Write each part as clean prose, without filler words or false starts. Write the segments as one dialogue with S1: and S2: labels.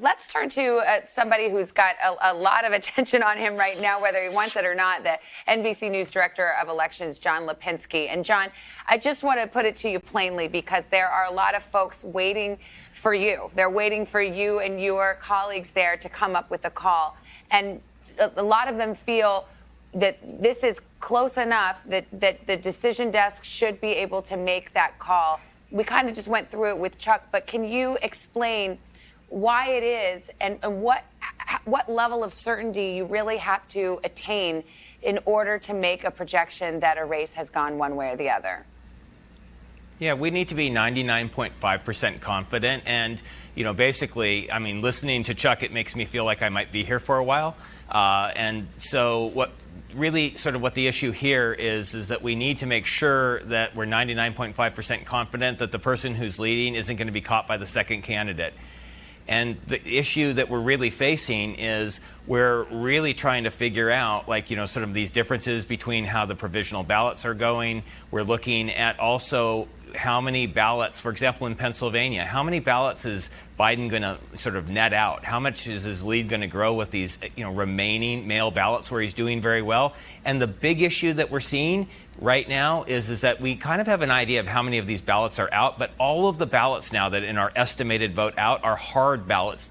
S1: Let's turn to somebody who's got a lot of attention on him right now, whether he wants it or not, the NBC News Director of Elections, John Lapinski. And John, I just want to put it to you plainly, because there are a lot of folks waiting for you. They're waiting for you and your colleagues there to come up with a call. And a lot of them feel that this is close enough that the decision desk should be able to make that call. We kind of just went through it with Chuck, but can you explain why it is and what level of certainty you really have to attain in order to make a projection that a race has gone one way or the other?
S2: Yeah, we need to be 99.5% confident. And, basically, I mean, listening to Chuck, it makes me feel like I might be here for a while. And so what the issue here is that we need to make sure that we're 99.5% confident that the person who's leading isn't going to be caught by the second candidate. And the issue that we're really facing is we're really trying to figure out, sort of these differences between how the provisional ballots are going. We're looking at also how many ballots, for example, in Pennsylvania, how many ballots is Biden going to sort of net out? How much is his lead going to grow with these, remaining mail ballots where he's doing very well? And the big issue that we're seeing right now is that we kind of have an idea of how many of these ballots are out, but all of the ballots now that in our estimated vote out are hard ballots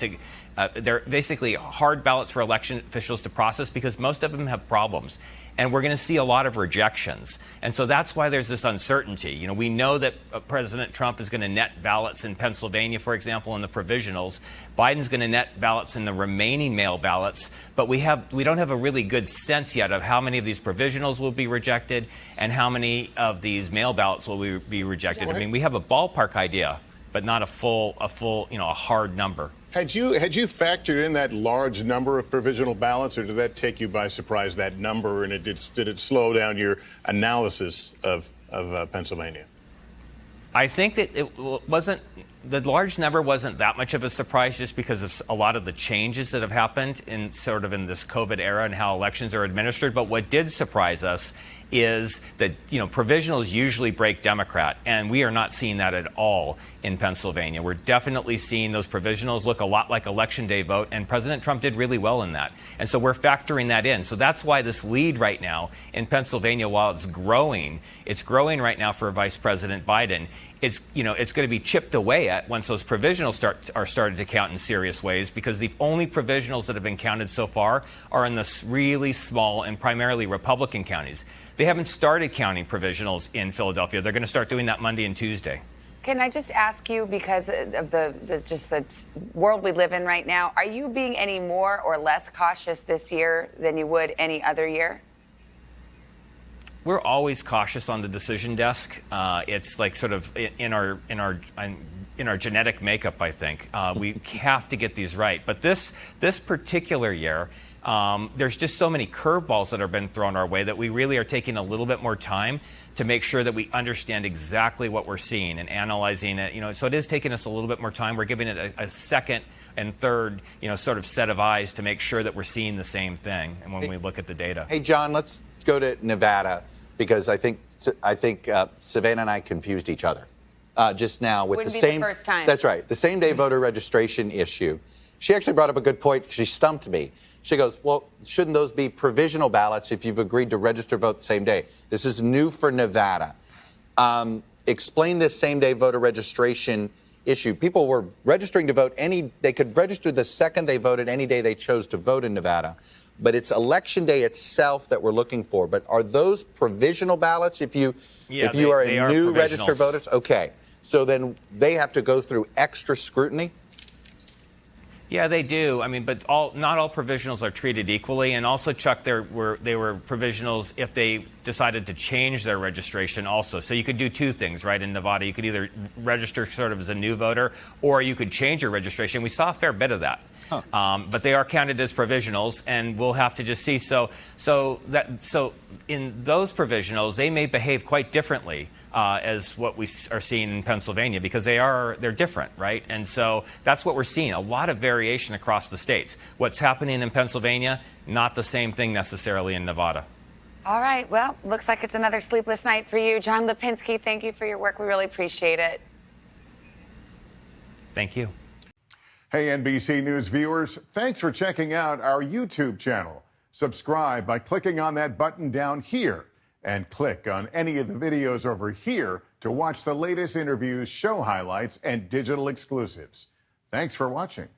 S2: they're basically hard ballots for election officials to process because most of them have problems. And we're going to see a lot of rejections. And so that's why there's this uncertainty. We know that President Trump is going to net ballots in Pennsylvania, for example, in the provisionals. Biden's going to net ballots in the remaining mail ballots. But we don't have a really good sense yet of how many of these provisionals will be rejected and how many of these mail ballots will be rejected. I mean, we have a ballpark idea, but not a full, a hard number.
S3: Had you factored in that large number of provisional ballots, or did that take you by surprise, that number, and did it slow down your analysis of Pennsylvania?
S2: I think that the large number wasn't that much of a surprise just because of a lot of the changes that have happened in this COVID era and how elections are administered. But what did surprise us is that, provisionals usually break Democrat, and we are not seeing that at all in Pennsylvania. We're definitely seeing those provisionals look a lot like Election Day vote, and President Trump did really well in that. And so we're factoring that in. So that's why this lead right now in Pennsylvania, while it's growing right now for Vice President Biden. It's going to be chipped away at once those provisionals are started to count in serious ways, because the only provisionals that have been counted so far are in the really small and primarily Republican counties. They haven't started counting provisionals in Philadelphia. They're going to start doing that Monday and Tuesday.
S1: Can I just ask you, because of the world we live in right now, are you being any more or less cautious this year than you would any other year?
S2: We're always cautious on the decision desk. It's like sort of in our genetic makeup, I think. We have to get these right. But this particular year, there's just so many curveballs that have been thrown our way that we really are taking a little bit more time to make sure that we understand exactly what we're seeing and analyzing it. So it is taking us a little bit more time. We're giving it a second and third, sort of set of eyes to make sure that we're seeing the same thing. And when we look at the data.
S4: Hey, John, let's go to Nevada, because I think Savannah and I confused each other just now with
S1: Wouldn't be the first time.
S4: That's right. The same day voter registration issue. She actually brought up a good point. She stumped me. She goes, well, shouldn't those be provisional ballots if you've agreed to register vote the same day? This is new for Nevada. Explain this same day voter registration issue. People were registering to vote they could register the second they voted any day they chose to vote in Nevada. But it's Election Day itself that we're looking for. But are those provisional ballots if you are a new registered voter? Okay. So then they have to go through extra scrutiny?
S2: Yeah, they do. I mean, but not all provisionals are treated equally. And also, Chuck, they were provisionals if they decided to change their registration also. So you could do two things, right, in Nevada. You could either register sort of as a new voter, or you could change your registration. We saw a fair bit of that. Huh. But they are counted as provisionals, and we'll have to just see. So in those provisionals, they may behave quite differently as what we are seeing in Pennsylvania, because they're different, right? And so that's what we're seeing, a lot of variation across the states. What's happening in Pennsylvania, not the same thing necessarily in Nevada.
S1: All right. Well, looks like it's another sleepless night for you. John Lapinski, thank you for your work. We really appreciate it.
S2: Thank you.
S3: Hey, NBC News viewers, thanks for checking out our YouTube channel. Subscribe by clicking on that button down here and click on any of the videos over here to watch the latest interviews, show highlights, and digital exclusives. Thanks for watching.